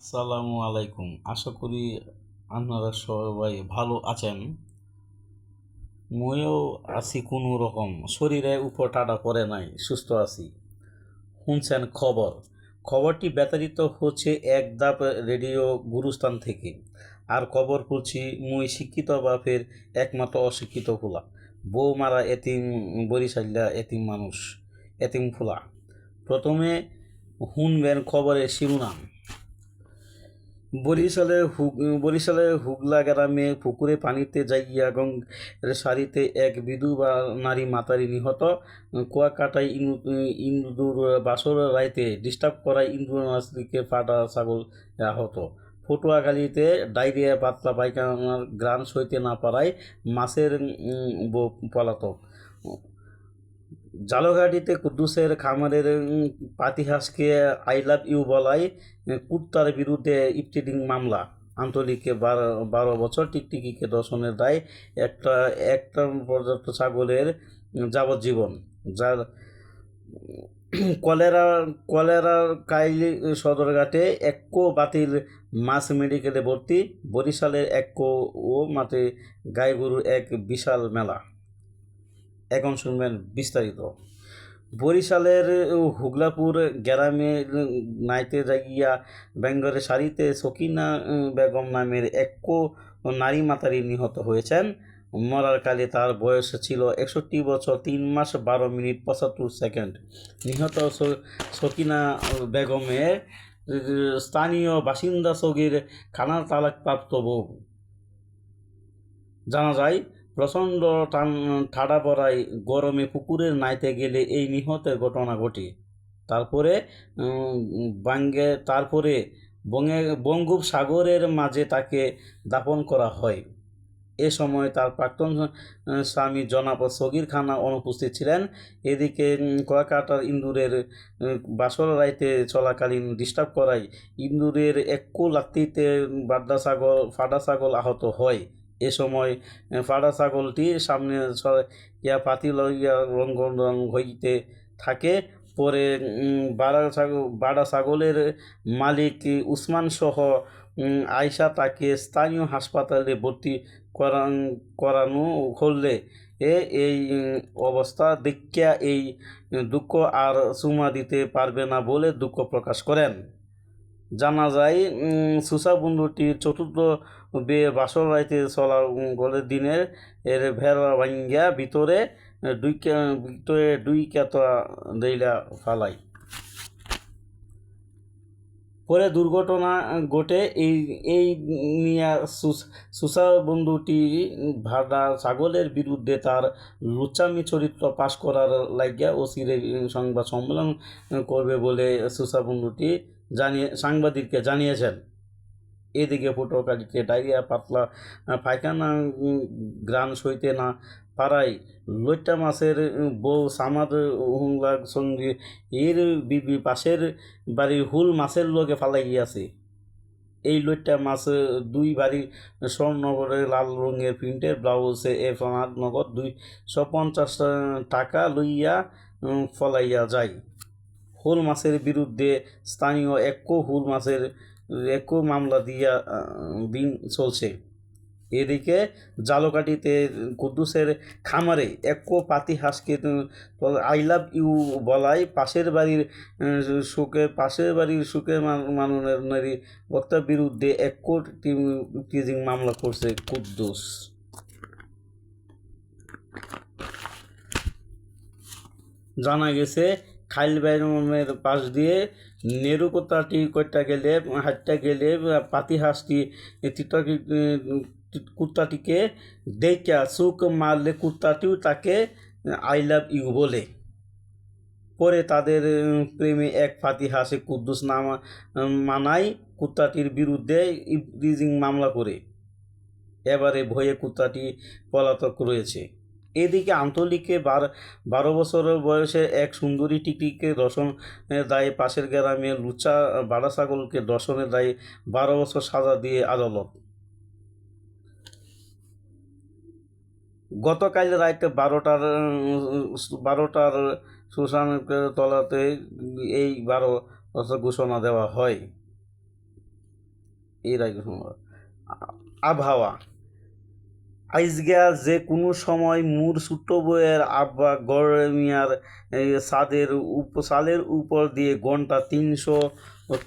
সালামু আলাইকুম। আশা করি আপনারা সবাই ভালো আছেন। ময়ও আছি কোনো রকম, শরীরে উপর টাটা পড়ে নাই, সুস্থ আছি। শুনছেন খবরটি বিতাড়িত হচ্ছে এক ধাপ রেডিও গুরুস্থান থেকে। আর খবর পড়ছি মুই শিক্ষিত বাপের একমাত্র অশিক্ষিত ফুলা, বউ মারা এতিম, বরিশাল্লা এতিম মানুষ, এতিম ফুলা। প্রথমে শুনবেন খবরের শিরোনাম। বরিশালের হুগলা গ্রামে পুকুরে পানিতে যাইয়া গঙ্গের সারিতে এক বিধবা নারী মাতারি নিহত। কুয়াকাটায় ইন্দুর বাসর রাইতে ডিস্টার্ব করায় ইন্দুর স্ত্রীকে ফাটা ছাগল আহত। পটুয়াখালীতে ডায়রিয়া পাতলা পায়খানার গ্রান সইতে না পারায় মাছের পলাতক। ঝালকাঠিতে কুদ্দুসের খামারের পাতিহাসকে আই লাভ ইউ বলায় কুত্তার বিরুদ্ধে ইফটিজিং মামলা। আন্তলিকে 12 বছর, টিকটিকিকে ধর্ষণের দায়। একটা পর্যাপ্ত ছাগলের যাবজ্জীবন। যার কলেরা কাইলি সদরঘাটে এক্কো বাতিল, মাছ মেডিকেলে ভর্তি। বরিশালের এক্কো ও মাঠে গাই গরুর এক বিশাল মেলা। এখন শুনবেন বিস্তারিত। বরিশালের হুগলাপুর গ্রামে নাইতে যাইয়া বেঙ্গলের সারিতে সকিনা বেগম নামের এক্কো নারী মাতারি নিহত হয়েছেন। মরার কালে তার বয়স ছিল 61 বছর 3 মাস 12 মিনিট 75 সেকেন্ড। নিহত সকিনা বেগমের স্থানীয় বাসিন্দা সগির খানার তালাকপ্রাপ্ত বউ। জানা যায়, প্রচণ্ড ঠাডা পড়ায় গরমে পুকুরের নাইতে গেলে এই নিহতের ঘটনা ঘটে। তারপরে বঙ্গোপসাগরের মাঝে তাকে দাফন করা হয়। এ সময় তার প্রাক্তন স্বামী জনাব সগির খানা অনুপস্থিত ছিলেন। এদিকে কুয়াকাটার ইন্দুরের বাসর রাইতে চলাকালীন ডিস্টার্ব করায় ইন্দুরের এক্কো লাত্তিতে ফাডা ছাগল আহত হয়। এ সময় ফাডা ছাগলটি সামনে পাতি লইয়া রং হইতে থাকে। পরে বাড়া ছাগলের মালিক উসমান সহ আয়শা তাকে স্থানীয় হাসপাতালে ভর্তি করানো হলে এই অবস্থা দেখিয়া এই দুঃখ আর চুমা দিতে পারবে না বলে দুঃখ প্রকাশ করেন। জানা যায়, সুসা বন্ধুটির চতুর্থ বিয়ে বাসর রাইতে চলা গলের দিনের ভেড়া ভাঙ্গিয়া ভিতরে দুই কেতা দেইলা ফালাই। পরে দুর্ঘটনা ঘটে। এই নিয়ে সুসা বন্ধুটি ভাড়া ছাগলের বিরুদ্ধে তার লুচ্চামি চরিত্র পাশ করার লাগিয়া অচিরে সংবাদ সম্মেলন করবে বলে সুসা বন্ধুটি সাংবাদিককে জানিয়েছেন। এদিকে পটুয়াখালীতে ডায়রিয়া পাতলা পায়খানা গ্রান সইতে না পারায় লইট্টা মাছের বউ সামাদ হুংলার সঙ্গে এর বিবি পাশের বাড়ির হুল মাছের লগে ফালাই গিয়াছে। এই লইট্টা মাছ দুই বাড়ি স্বর্ণগরের লাল রঙের প্রিন্টের ব্লাউজে নগদ 250 টাকা লইয়া ফলাইয়া যায়। হুল মাছের বিরুদ্ধে স্থানীয় এক্কো মামলা দিয়া দিন চলছে। এদিকে ঝালকাঠিতে কুদ্দুসের খামারে এক্কো পাতিহাসকে আই লাভ ইউ বলায় পাশের বাড়ির সুখে মানুষের নারী বক্তার বিরুদ্ধে এক্কো টিজিং মামলা করছে কুদ্দুস। জানা গেছে, খাইল ব্যায়ামের পাশ দিয়ে নেরু হাঁটতে গেলে পাতিহাসটি কুত্তাটিকে দেখা চুক মারলে কুত্তাটিও তাকে আই লাভ ইউ বলে। পরে তাদের প্রেমে এক পাতিহাসে কুদ্দুস মানায় কুত্তাটির বিরুদ্ধে ইফটিজিং মামলা করে। এবারে ভয়ে কুত্তাটি পলাতক রয়েছে। এদিকে আন্তলিকে 12 বছর বয়সে এক সুন্দরী টিকটিকে ধর্ষণের দায়ে পাশের গ্রামে লুচ্চা বাড়া ছাগলকে ধর্ষণের দায়ে 12 বছর সাজা দিয়ে আদালত। গতকাল রাত 12টার সুশাসনের তলাতে এই 12 বছর ঘোষণা দেওয়া হয়। এর আগে আবহাওয়া আইজগা যে কোনো সময় মোর ছোট্ট বউয়ের আব্বা গরমিয়ার চালের উপর দিয়ে ঘন্টা 300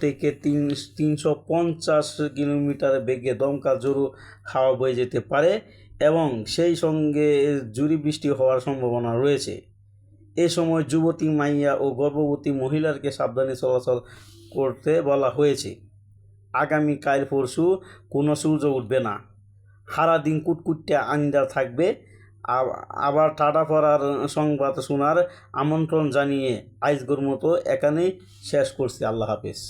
থেকে 350 কিলোমিটার বেগে দমকা জোরো হাওয়া বয়ে যেতে পারে এবং সেই সঙ্গে ঝুরি বৃষ্টি হওয়ার সম্ভাবনা রয়েছে। এ সময় যুবতী মাইয়া ও গর্ভবতী মহিলাকে সাবধানে চলাচল করতে বলা হয়েছে। আগামীকাল পরশু কোনো সূর্য উঠবে না, সারাদিন কুটকুটে আন্দার থাকবে। আবার টাটা পড়ার সংবাদ শোনার আমন্ত্রণ জানিয়ে আজকের মতো এখানেই শেষ করছি। আল্লাহ হাফেজ।